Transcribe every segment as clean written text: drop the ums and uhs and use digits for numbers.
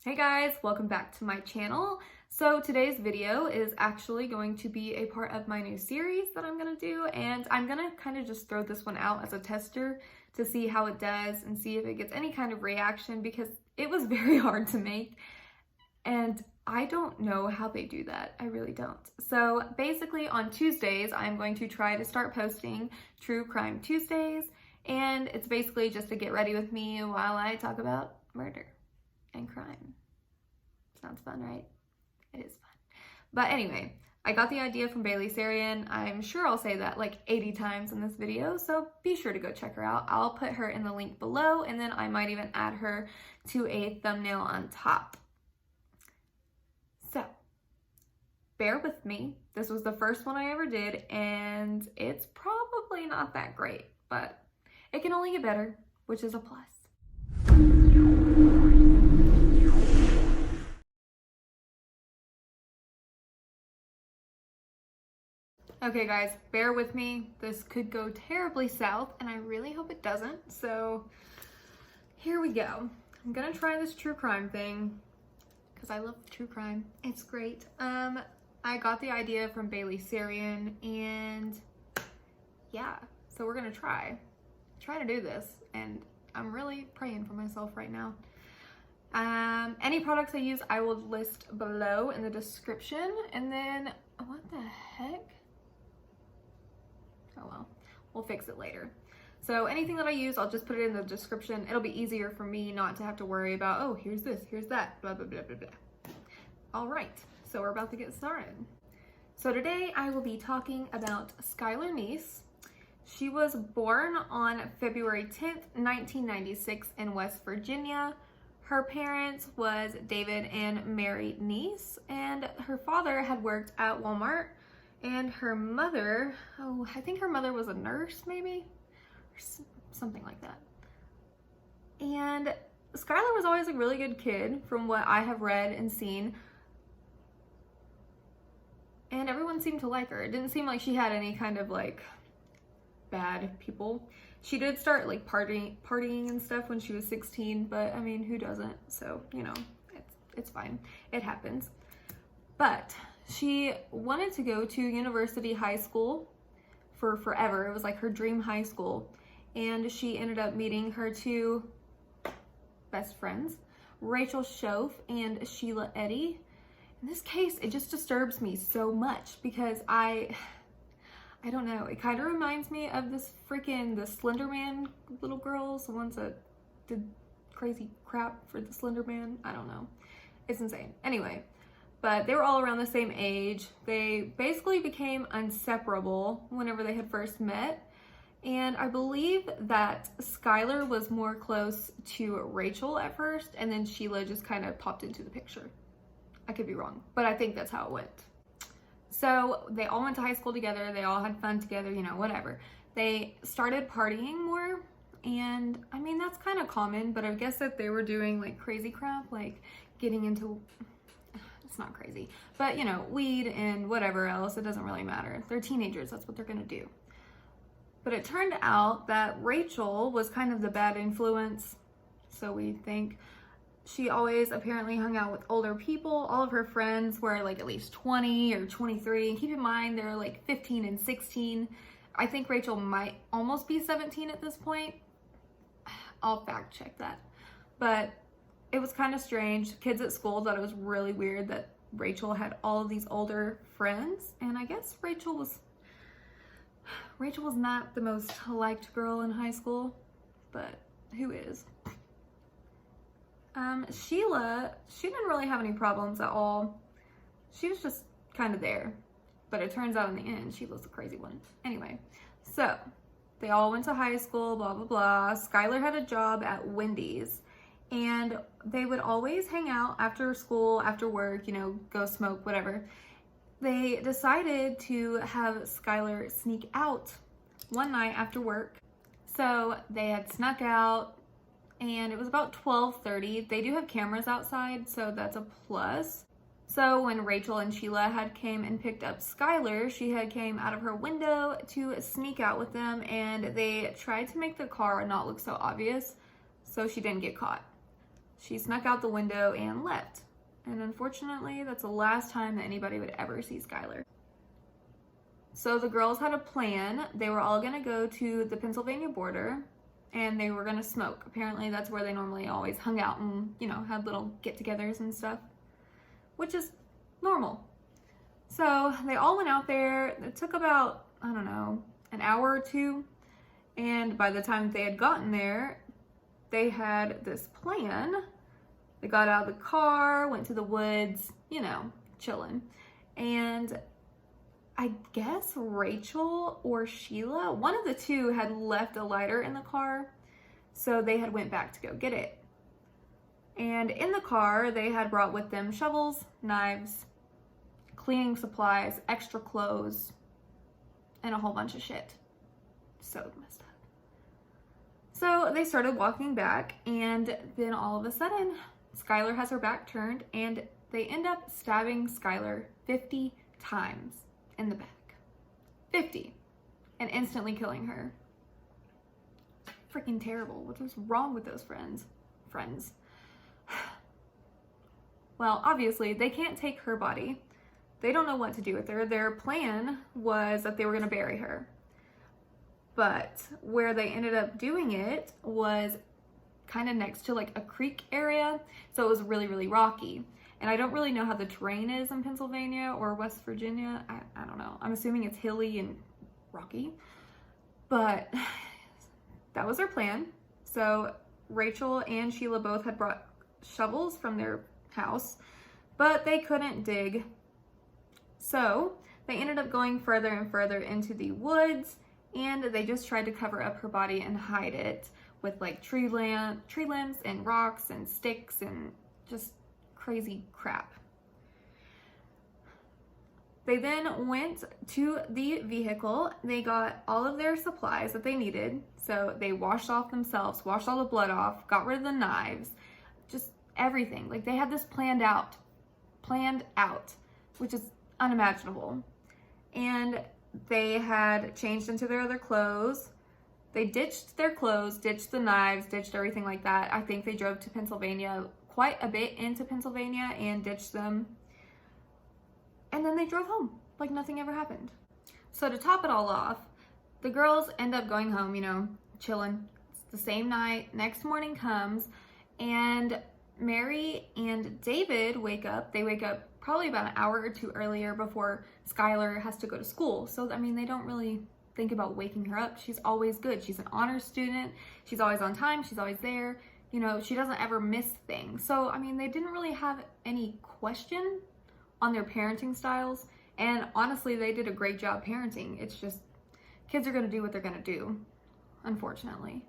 Hey guys, welcome back to my channel. So today's video is actually going to be a part of my new series that I'm gonna do, and I'm gonna kind of just throw this one out as a tester to see how it does and see if it gets any kind of reaction, because it was very hard to make and I don't know how they do that. I really don't. So basically on Tuesdays, I'm going to try to start posting True Crime Tuesdays, and it's basically just to get ready with me while I talk about murder and crime. Sounds fun, right? It is fun. But anyway, I got the idea from Bailey Sarian. I'm sure I'll say that like 80 times in this video, so be sure to go check her out. I'll put her in the link below, and then I might even add her to a thumbnail on top. So, bear with me. This was the first one I ever did, and it's probably not that great, but it can only get better, which is a plus. Okay guys, bear with me. This could go terribly south, and I really hope it doesn't. So here we go. I'm gonna try this true crime thing because I love true crime. It's great. I got the idea from Bailey Sarian, and yeah, so we're gonna try to do this, and I'm really praying for myself right now. Any products I use I will list below in the description, and then what the heck? Oh well, we'll fix it later. So anything that I use, I'll just put it in the description. It'll be easier for me not to have to worry about, oh, here's this, here's that, blah, blah, blah, blah, blah. All right, so we're about to get started. So today I will be talking about Skylar Neese. She was born on February 10th, 1996 in West Virginia. Her parents was David and Mary Neese, and her father had worked at Walmart. And her mother, oh, I think her mother was a nurse maybe, or something like that. And Skylar was always a really good kid from what I have read and seen. And everyone seemed to like her. It didn't seem like she had any kind of like bad people. She did start like partying and stuff when she was 16, but I mean, who doesn't? So, you know, it's fine. It happens. But she wanted to go to University High School for forever. It was like her dream high school. And she ended up meeting her two best friends, Rachel Schoaf and Sheila Eddy. In this case, it just disturbs me so much because I don't know. It kind of reminds me of the Slender Man little girls, the ones that did crazy crap for the Slender Man. I don't know. It's insane. Anyway. But they were all around the same age. They basically became inseparable whenever they had first met. And I believe that Skylar was more close to Rachel at first, and then Sheila just kind of popped into the picture. I could be wrong, but I think that's how it went. So they all went to high school together. They all had fun together, you know, whatever. They started partying more, and I mean, that's kind of common, but I guess that they were doing like crazy crap, like getting into... It's not crazy, but you know, weed and whatever else, it doesn't really matter. They're teenagers, that's what they're gonna do. But it turned out that Rachel was kind of the bad influence, so we think. She always apparently hung out with older people. All of her friends were like at least 20 or 23. Keep in mind, they're like 15 and 16. I think Rachel might almost be 17 at this point. I'll fact check that. But it was kind of strange. Kids at school thought it was really weird that Rachel had all of these older friends, and I guess Rachel was not the most liked girl in high school, but who is? Sheila, she didn't really have any problems at all. She was just kind of there, but it turns out in the end she was the crazy one. Anyway, so they all went to high school, blah blah blah. Skylar had a job at Wendy's. And they would always hang out after school, after work, you know, go smoke, whatever. They decided to have Skylar sneak out one night after work. So they had snuck out, and it was about 12:30. They do have cameras outside, so that's a plus. So when Rachel and Sheila had came and picked up Skylar, she had came out of her window to sneak out with them, and they tried to make the car not look so obvious, so she didn't get caught. she snuck out the window and left. And unfortunately, that's the last time that anybody would ever see Skylar. So the girls had a plan. They were all gonna go to the Pennsylvania border and they were gonna smoke. Apparently that's where they normally always hung out and, you know, had little get-togethers and stuff, which is normal. So they all went out there. It took about, I don't know, an hour or two. And by the time they had gotten there, they had this plan. They got out of the car, went to the woods, you know, chilling. And I guess Rachel or Sheila, one of the two, had left a lighter in the car. So they had went back to go get it. And in the car, they had brought with them shovels, knives, cleaning supplies, extra clothes, and a whole bunch of shit. So messed up. So they started walking back, and then all of a sudden, Skylar has her back turned, and they end up stabbing Skylar 50 times in the back. 50. And instantly killing her. Freaking terrible. What was wrong with those friends? Well, obviously, they can't take her body. They don't know what to do with her. Their plan was that they were going to bury her. But where they ended up doing it was kind of next to like a creek area. So it was really, really rocky. And I don't really know how the terrain is in Pennsylvania or West Virginia. I don't know. I'm assuming it's hilly and rocky. But that was their plan. So Rachel and Sheila both had brought shovels from their house, but they couldn't dig. So they ended up going further and further into the woods, and they just tried to cover up her body and hide it with like tree limbs and rocks and sticks and just crazy crap. They then went to the vehicle. They got all of their supplies that they needed. So they washed off themselves, washed all the blood off, got rid of the knives, just everything. Like they had this planned out, which is unimaginable. And they had changed into their other clothes. They ditched their clothes, ditched the knives, ditched everything like that. I think they drove to Pennsylvania, quite a bit into Pennsylvania, and ditched them. And then they drove home like nothing ever happened. So to top it all off, the girls end up going home, you know, chilling. It's the same night. Next morning comes, and Mary and David wake up. They wake up probably about an hour or two earlier before Skylar has to go to school. So, I mean, they don't really think about waking her up. She's always good. She's an honor student. She's always on time. She's always there. You know, she doesn't ever miss things. So, I mean, they didn't really have any question on their parenting styles. And honestly, they did a great job parenting. It's just, kids are going to do what they're going to do, unfortunately.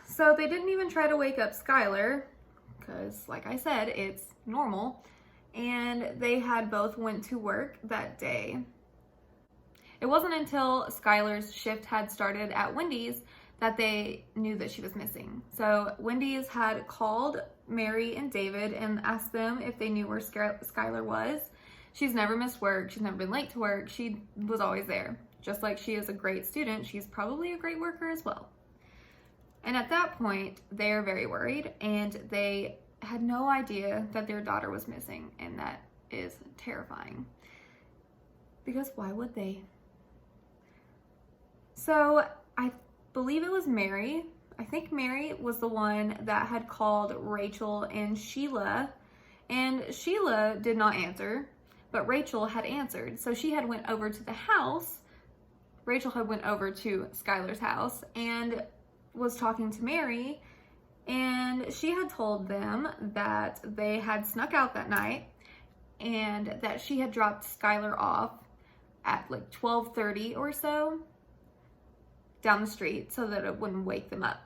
So they didn't even try to wake up Skylar, because like I said, it's normal. And they had both went to work that day. It wasn't until Skylar's shift had started at Wendy's that they knew that she was missing. So Wendy's had called Mary and David and asked them if they knew where Skylar was. She's never missed work. She's never been late to work. She was always there. Just like she is a great student, she's probably a great worker as well. And at that point, they're very worried, and they had no idea that their daughter was missing, and that is terrifying. Because why would they? So I believe it was Mary. I think Mary was the one that had called Rachel and Sheila, and Sheila did not answer, but Rachel had answered. So she had went over to the house. Rachel had went over to Skylar's house and was talking to Mary, and she had told them that they had snuck out that night and that she had dropped Skylar off at like 12:30 or so down the street so that it wouldn't wake them up.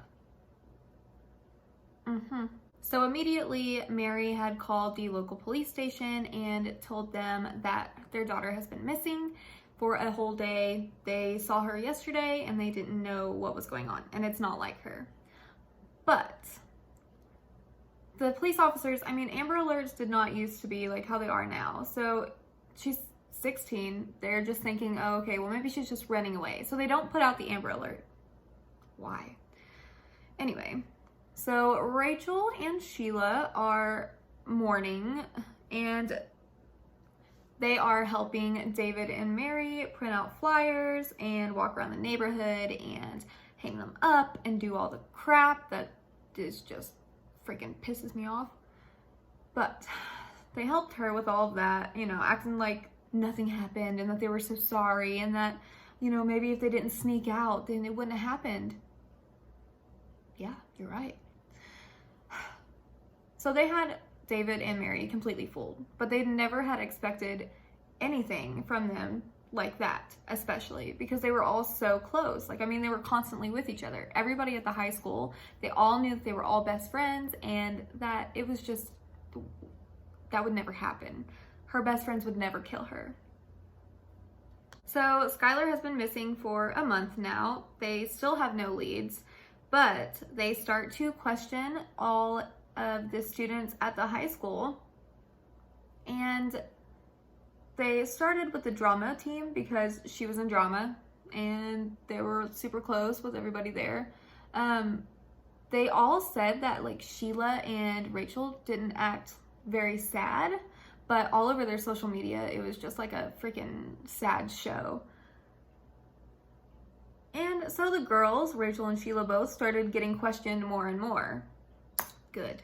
So immediately Mary had called the local police station and told them that their daughter has been missing for a whole day. They saw her yesterday and they didn't know what was going on, and it's not like her. But the police officers, I mean, Amber Alerts did not used to be like how they are now. So she's 16. They're just thinking, oh, okay, well, maybe she's just running away. So they don't put out the Amber Alert. Why? Anyway, So Rachel and Sheila are mourning, and they are helping David and Mary print out flyers and walk around the neighborhood and hang them up and do all the crap that is just freaking pisses me off. But they helped her with all of that, you know, acting like nothing happened and that they were so sorry and that, you know, maybe if they didn't sneak out, then it wouldn't have happened. Yeah, you're right. So they had David and Mary completely fooled, but they never had expected anything from them like that, especially because they were all so close. Like, I mean, they were constantly with each other. Everybody at the high school, they all knew that they were all best friends and that it was just, that would never happen. Her best friends would never kill her. So Skylar has been missing for a month now. They still have no leads, but they start to question all of the students at the high school. And they started with the drama team because she was in drama and they were super close with everybody there. They all said that like Sheila and Rachel didn't act very sad, but all over their social media, it was just like a freaking sad show. And so the girls, Rachel and Sheila both, started getting questioned more and more. Good.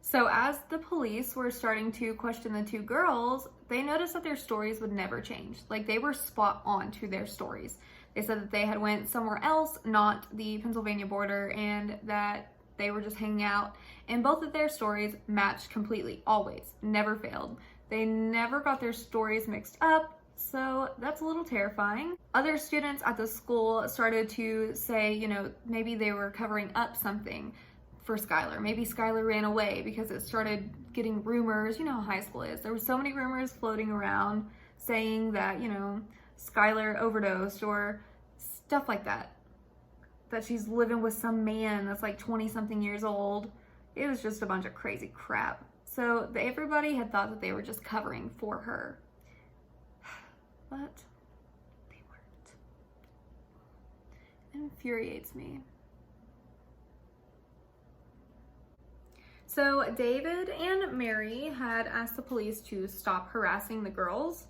So as the police were starting to question the two girls, they noticed that their stories would never change. Like, they were spot on to their stories. They said that they had went somewhere else, not the Pennsylvania border, and that they were just hanging out. And both of their stories matched completely, always, never failed. They never got their stories mixed up, so that's a little terrifying. Other students at the school started to say, you know, maybe they were covering up something for Skylar. Maybe Skylar ran away because it started getting rumors. You know how high school is. There were so many rumors floating around saying that, you know, Skylar overdosed or stuff like that. That she's living with some man that's like 20 something years old. It was just a bunch of crazy crap. So everybody had thought that they were just covering for her. But they weren't. It infuriates me. So David and Mary had asked the police to stop harassing the girls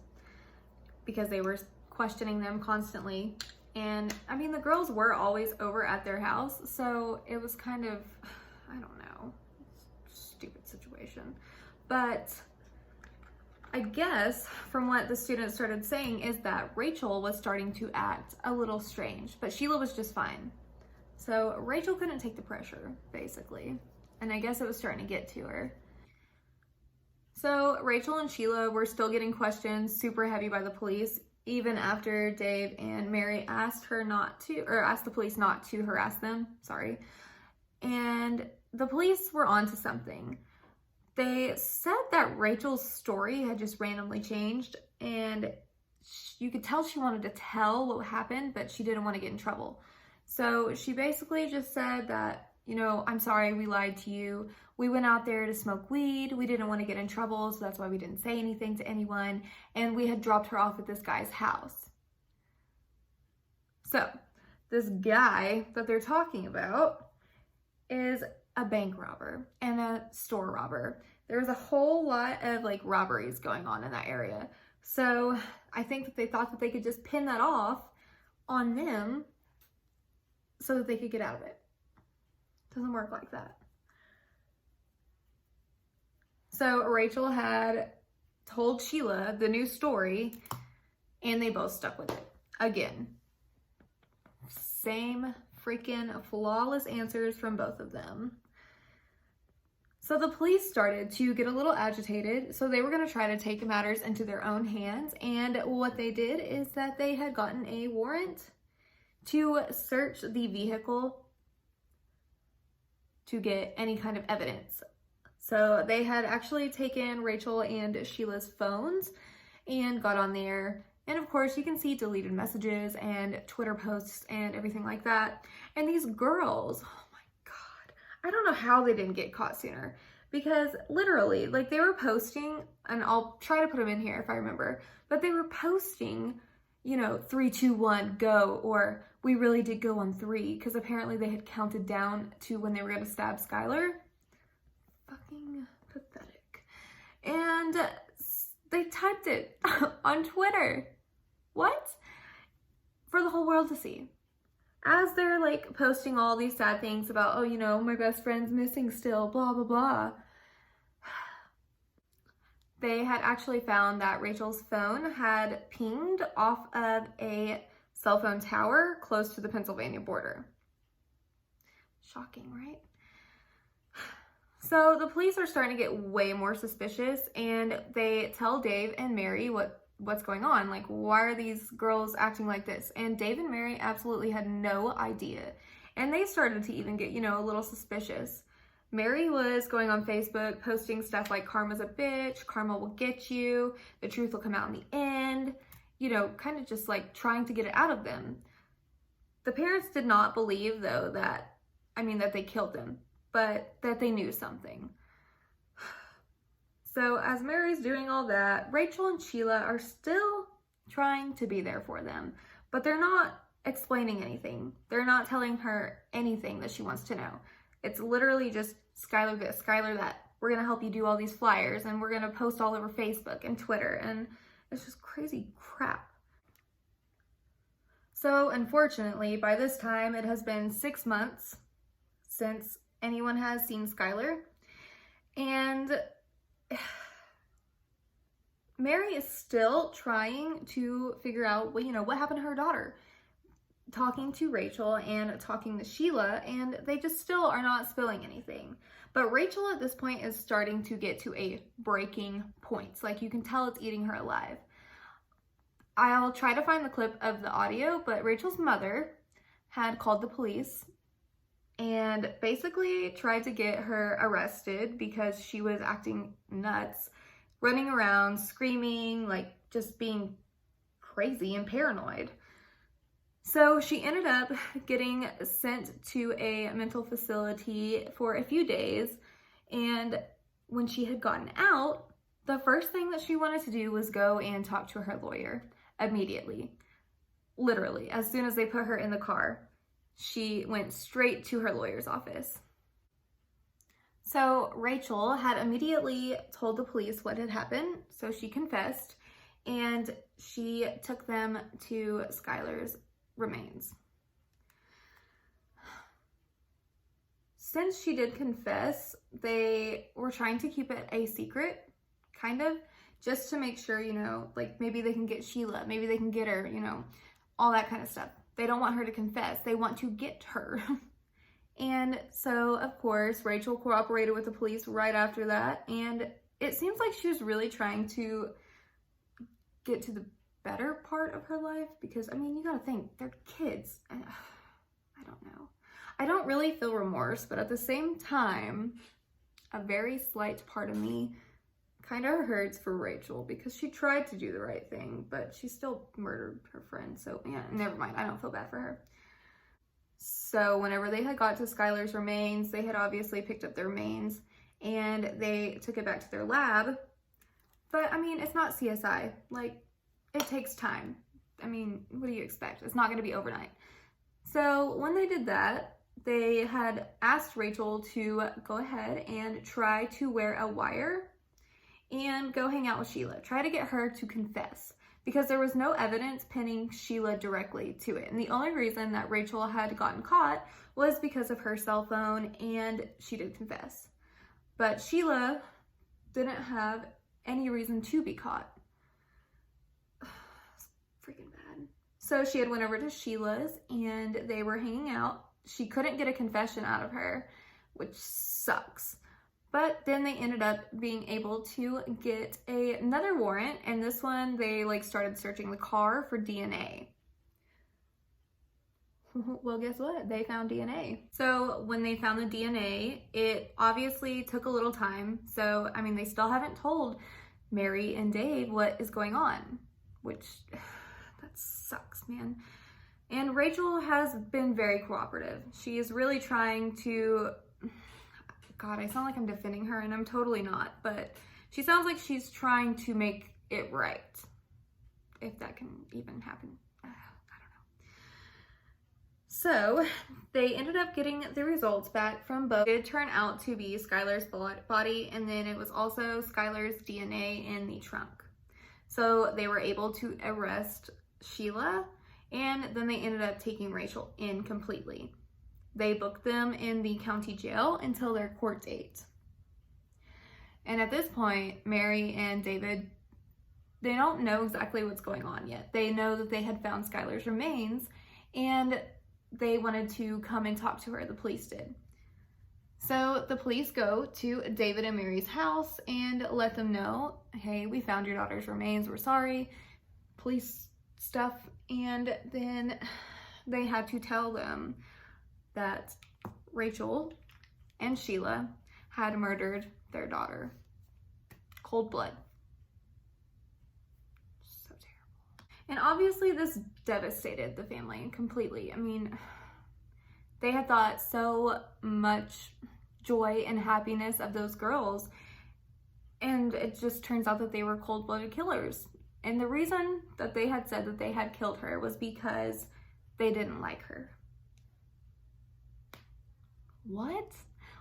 because they were questioning them constantly. And I mean, the girls were always over at their house, so it was kind of, I don't know, stupid situation. But I guess from what the students started saying is that Rachel was starting to act a little strange, but Sheila was just fine. So Rachel couldn't take the pressure, basically. And I guess it was starting to get to her. So Rachel and Sheila were still getting questioned super heavy by the police, even after Dave and Mary asked the police not to harass them, sorry. And the police were onto something. They said that Rachel's story had just randomly changed, and you could tell she wanted to tell what happened, but she didn't want to get in trouble. So she basically just said that, you know, I'm sorry, we lied to you. We went out there to smoke weed. We didn't want to get in trouble, so that's why we didn't say anything to anyone. And we had dropped her off at this guy's house. So this guy that they're talking about is a bank robber and a store robber. There's a whole lot of like robberies going on in that area. So I think that they thought that they could just pin that off on them so that they could get out of it. Doesn't work like that. So Rachel had told Sheila the new story and they both stuck with it. Again, same freaking flawless answers from both of them. So the police started to get a little agitated. So they were going to try to take matters into their own hands. And what they did is that they had gotten a warrant to search the vehicle to get any kind of evidence. So they had actually taken Rachel and Sheila's phones and got on there. And of course you can see deleted messages and Twitter posts and everything like that. And these girls, oh my God, I don't know how they didn't get caught sooner, because literally like they were posting, and I'll try to put them in here if I remember, but they were posting, you know, 3, 2, 1, go, or we really did go on 3, because apparently they had counted down to when they were going to stab Skylar. Fucking pathetic. And they typed it on Twitter. What? For the whole world to see. As they're like posting all these sad things about, oh, you know, my best friend's missing still, blah, blah, blah. They had actually found that Rachel's phone had pinged off of a cell phone tower close to the Pennsylvania border. Shocking, right? So the police are starting to get way more suspicious, and they tell Dave and Mary what's going on. Like, why are these girls acting like this? And Dave and Mary absolutely had no idea. And they started to even get, you know, a little suspicious. Mary was going on Facebook posting stuff like, karma's a bitch, karma will get you, the truth will come out in the end, you know, kind of just like trying to get it out of them. The parents did not believe, though, that they killed them, but that they knew something. So as Mary's doing all that, Rachel and Sheila are still trying to be there for them, but they're not explaining anything. They're not telling her anything that she wants to know. It's literally just Skylar this, Skylar that. We're going to help you do all these flyers, and we're going to post all over Facebook and Twitter, and it's just crazy crap. So unfortunately, by this time, it has been 6 months since anyone has seen Skylar, and Mary is still trying to figure out, well, you know, what happened to her daughter. Talking to Rachel and talking to Sheila, and they just still are not spilling anything. But Rachel at this point is starting to get to a breaking point. Like, you can tell it's eating her alive. I'll try to find the clip of the audio, but Rachel's mother had called the police and basically tried to get her arrested because she was acting nuts, running around, screaming, like just being crazy and paranoid. So she ended up getting sent to a mental facility for a few days, and when she had gotten out, the first thing that she wanted to do was go and talk to her lawyer immediately. Literally, as soon as they put her in the car, she went straight to her lawyer's office. So Rachel had immediately told the police what had happened, so she confessed, and she took them to Skylar's remains. Since she did confess, they were trying to keep it a secret, kind of, just to make sure, you know, like maybe they can get Sheila, maybe they can get her, you know, all that kind of stuff. They don't want her to confess. They want to get her. And so, of course, Rachel cooperated with the police right after that, and it seems like she was really trying to get to the better part of her life, because I mean, you gotta think, they're kids. I don't know. I don't really feel remorse, but at the same time, a very slight part of me kind of hurts for Rachel because she tried to do the right thing, but she still murdered her friend. So yeah, never mind. I don't feel bad for her. So whenever they had got to Skylar's remains, they had obviously picked up their remains and they took it back to their lab. But I mean, it's not CSI. Like, it takes time. I mean, what do you expect? It's not going to be overnight. So when they did that, they had asked Rachel to go ahead and try to wear a wire and go hang out with Sheila. Try to get her to confess, because there was no evidence pinning Sheila directly to it. And the only reason that Rachel had gotten caught was because of her cell phone, and she did confess. But Sheila didn't have any reason to be caught. Freaking bad. So she had went over to Sheila's and they were hanging out. She couldn't get a confession out of her, which sucks. But then they ended up being able to get another warrant, and this one they like started searching the car for DNA. Well, guess what? They found DNA. So when they found the DNA, it obviously took a little time. So, I mean, they still haven't told Mary and Dave what is going on, which that sucks, man. And Rachel has been very cooperative. She is really trying to, God, I sound like I'm defending her, and I'm totally not, but she sounds like she's trying to make it right. If that can even happen. I don't know. So they ended up getting the results back from both. It did turn out to be Skylar's body, and then it was also Skylar's DNA in the trunk. So they were able to arrest Sheila, and then they ended up taking Rachel in completely. They booked them in the county jail until their court date. And at this point, Mary and David, they don't know exactly what's going on yet. They know that they had found Skylar's remains, and they wanted to come and talk to her, the police did. So the police go to David and Mary's house and let them know, hey, we found your daughter's remains, we're sorry, police stuff. And then they had to tell them that Rachel and Sheila had murdered their daughter. Cold blood. So terrible. And obviously this devastated the family completely. I mean, they had thought so much joy and happiness of those girls, and it just turns out that they were cold-blooded killers. And the reason that they had said that they had killed her was because they didn't like her. What?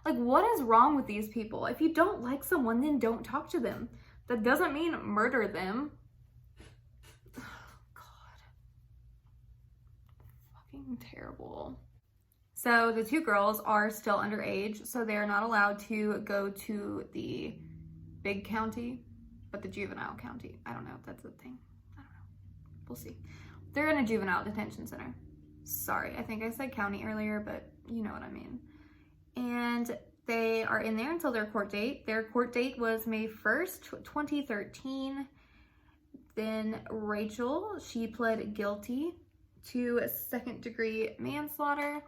Like, what is wrong with these people? If you don't like someone, then don't talk to them. That doesn't mean murder them. Oh, God. Fucking terrible. So the two girls are still underage, so they are not allowed to go to the big county, but the juvenile county. I don't know if that's a thing. I don't know. We'll see. They're in a juvenile detention center. Sorry, I think I said county earlier, but you know what I mean. And they are in there until their court date. Their court date was May 1st, 2013. Then Rachel, she pled guilty to second-degree manslaughter.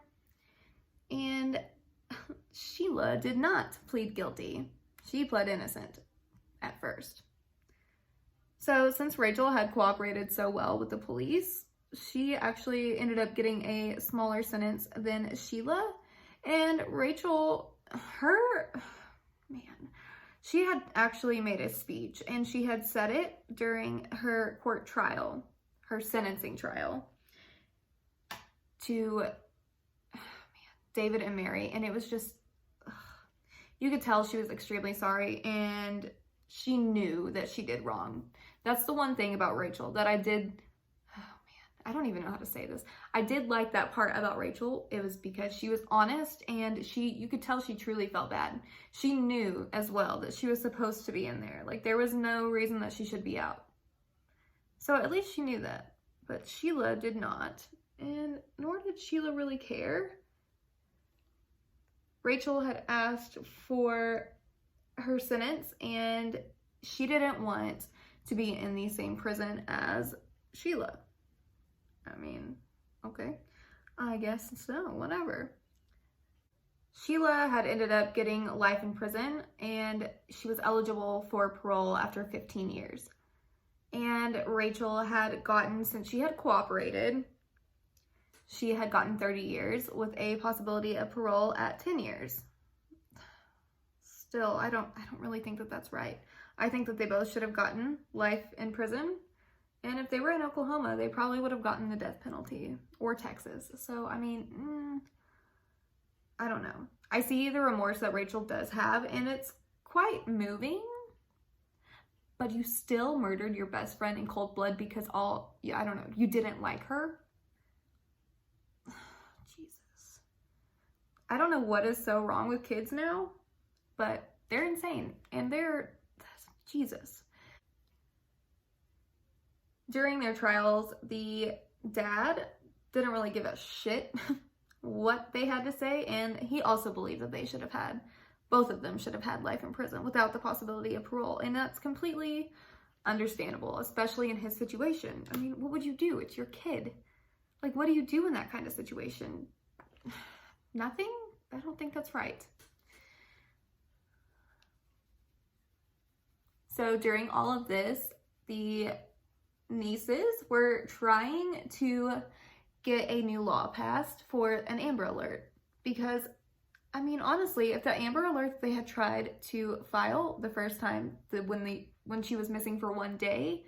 And Sheila did not plead guilty. She pled innocent at first. So since Rachel had cooperated so well with the police, she actually ended up getting a smaller sentence than Sheila. And Rachel, she had actually made a speech, and she had said it during her court trial, her sentencing trial, to David and Mary, and it was just, you could tell she was extremely sorry, and she knew that she did wrong. That's the one thing about Rachel that I did, I don't even know how to say this. I did like that part about Rachel. It was because she was honest, and you could tell she truly felt bad. She knew as well that she was supposed to be in there. Like, there was no reason that she should be out. So at least she knew that, but Sheila did not, and nor did Sheila really care. Rachel had asked for her sentence, and she didn't want to be in the same prison as Sheila. I mean, okay, I guess so, whatever. Sheila had ended up getting life in prison, and she was eligible for parole after 15 years. And Rachel had gotten, since she had cooperated, she had gotten 30 years with a possibility of parole at 10 years. Still, I don't really think that that's right. I think that they both should have gotten life in prison. And if they were in Oklahoma, they probably would have gotten the death penalty, or Texas. So, I mean, I don't know. I see the remorse that Rachel does have, and it's quite moving. But you still murdered your best friend in cold blood because I don't know, you didn't like her. Jesus. I don't know what is so wrong with kids now, but they're insane, and Jesus. During their trials, the dad didn't really give a shit what they had to say, and he also believed that both of them should have had life in prison without the possibility of parole, and that's completely understandable, especially in his situation. I mean, what would you do? It's your kid. Like, what do you do in that kind of situation? Nothing? I don't think that's right. So during all of this, the Neeses were trying to get a new law passed for an Amber Alert, because, I mean, honestly, if the Amber Alert they had tried to file the first time, when she was missing for one day,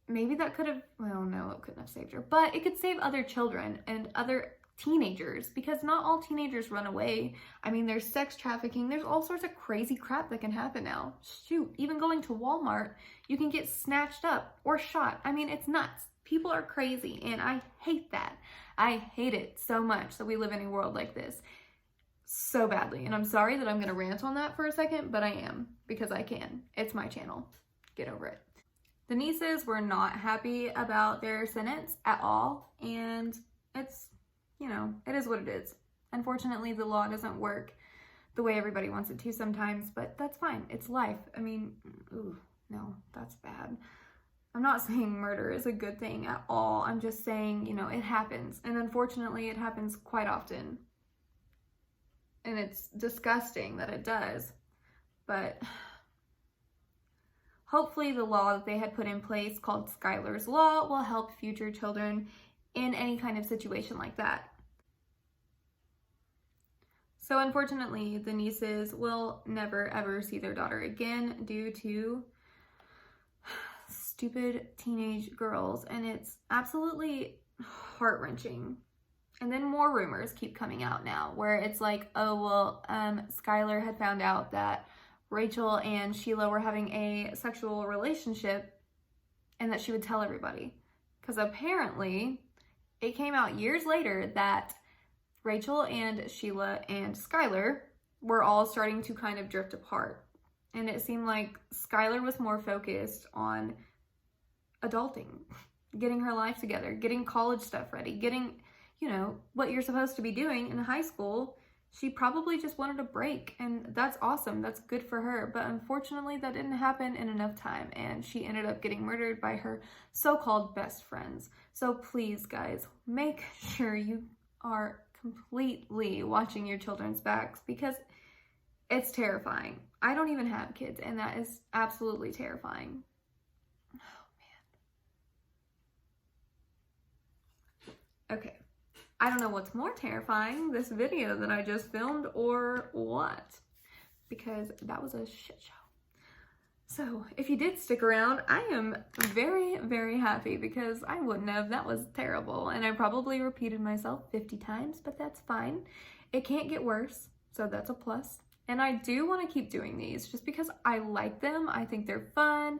maybe that could have, well, no, it couldn't have saved her, but it could save other children and other teenagers, because not all teenagers run away. I mean, there's sex trafficking, there's all sorts of crazy crap that can happen now. Shoot, even going to Walmart, you can get snatched up or shot. I mean, it's nuts. People are crazy, and I hate that. I hate it so much that we live in a world like this so badly. And I'm sorry that I'm gonna rant on that for a second, but I am, because I can. It's my channel. Get over it. The Neeses were not happy about their sentence at all, and it's, you know, it is what it is. Unfortunately, the law doesn't work the way everybody wants it to sometimes, but that's fine. It's life. I mean, ooh, no, that's bad. I'm not saying murder is a good thing at all. I'm just saying, you know, it happens. And unfortunately, it happens quite often. And it's disgusting that it does. But hopefully the law that they had put in place called Skylar's Law will help future children in any kind of situation like that. So unfortunately, the Neeses will never ever see their daughter again due to stupid teenage girls, and it's absolutely heart-wrenching. And then more rumors keep coming out now where it's like, oh, well, Skylar had found out that Rachel and Sheila were having a sexual relationship and that she would tell everybody. Because apparently it came out years later that Rachel and Sheila and Skylar were all starting to kind of drift apart. And it seemed like Skylar was more focused on adulting, getting her life together, getting college stuff ready, getting, you know, what you're supposed to be doing in high school. She probably just wanted a break, and that's awesome. That's good for her. But unfortunately, that didn't happen in enough time, and she ended up getting murdered by her so-called best friends. So please, guys, make sure you are completely watching your children's backs, because it's terrifying. I don't even have kids, and that is absolutely terrifying. Okay, I don't know what's more terrifying, this video that I just filmed or what, because that was a shit show. So if you did stick around, I am very, very happy, because I wouldn't have. That was terrible, and I probably repeated myself 50 times, but that's fine. It can't get worse, so that's a plus. And I do want to keep doing these just because I like them. I think they're fun.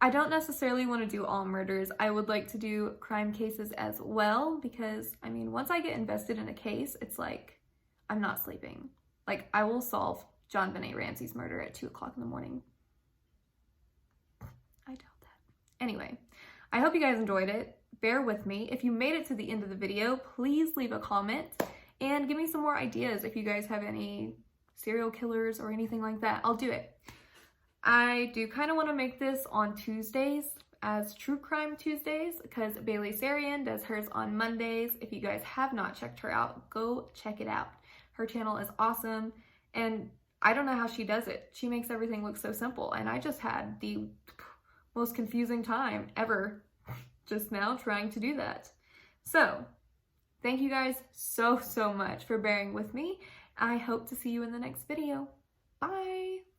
I don't necessarily want to do all murders. I would like to do crime cases as well, because, I mean, once I get invested in a case, it's like, I'm not sleeping. Like, I will solve John Benet Ramsey's murder at 2 o'clock in the morning. I doubt that. Anyway, I hope you guys enjoyed it. Bear with me. If you made it to the end of the video, please leave a comment and give me some more ideas if you guys have any serial killers or anything like that. I'll do it. I do kind of want to make this on Tuesdays as True Crime Tuesdays, because Bailey Sarian does hers on Mondays. If you guys have not checked her out, go check it out. Her channel is awesome, and I don't know how she does it. She makes everything look so simple, and I just had the most confusing time ever just now trying to do that. So, thank you guys so much for bearing with me. I hope to see you in the next video. Bye!